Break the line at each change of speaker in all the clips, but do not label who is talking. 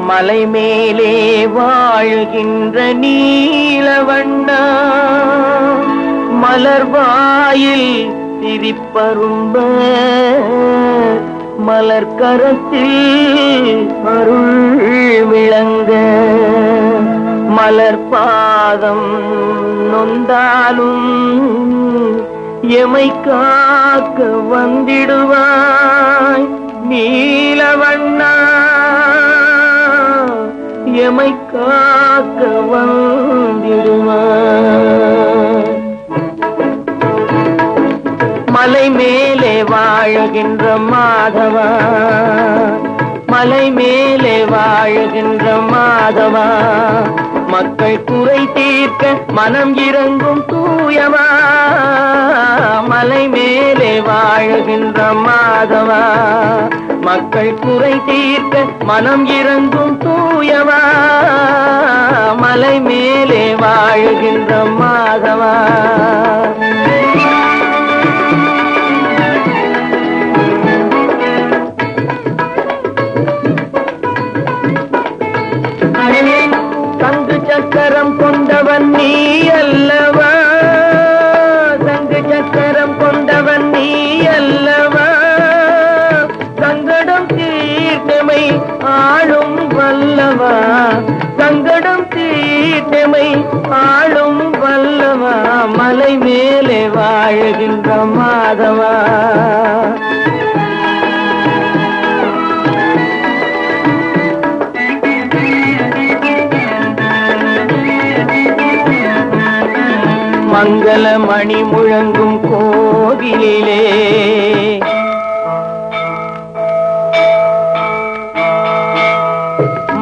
மலை மேலே வாழுகின்ற நீலவண்ணா, மலர்வாயில் சிரிப்பரும்ப மலர் கரத்தில் அருள் விளங்க, மலர் பாதம் நொந்தாலும் எமை காக்க வந்திடுவாய் நீலவண்ணா, எமை காக்க வந்திடுவாய். மலை மேலே வாழுகின்ற மாதவா, மலை மேலே வாழுகின்ற மாதவா, மக்கள் குறை தீர்க்க மனம் இறங்கும் தூயவா, மலை மேலே வாழுகின்ற மாதவா, மக்கள் குறை தீர்க்க மனம் இறங்கும் தூயவா, மலை மேலே வாழுகின்ற மாதவா. சங்கு சக்கரம் கொண்டவன் நீ அல்லவா, சங்கு சக்கரம் கொண்டவன் நீ அல்லவா, சங்கடம் தீர்த்தமை ஆளும் வல்லவா, சங்கடம் தீர்த்தமை ஆளும் வல்லவா, மலை மேலே வாழுகின்ற மாதவா. மங்கள மணி முழங்கும் கோவிலிலே,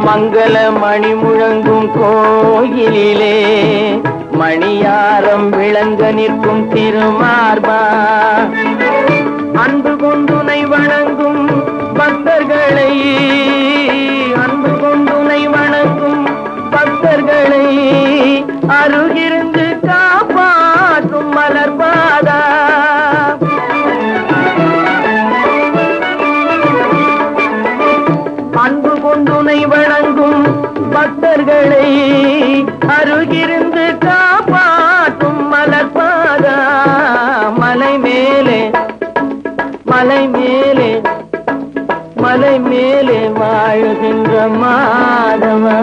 மங்கள மணி முழங்கும் கோயிலிலே, மணியாரம் விளங்க நிற்கும் திருமார்பா, அன்பு கொண்டுனை வணங்கும் பக்தர்களை, அன்பு கொண்டுனை வணங்கும் பக்தர்களை அருகிருந்து காப்பாற்றும் மலர்பாதா, அன்பு கொண்டுனை வணங்கும் பக்தர்களை அருகிருந்து காப்பாற்றும் மலர்பாதா, மலை மேலே, மலை மேலே, மலை மேலே வாழுகின்ற மாதவா.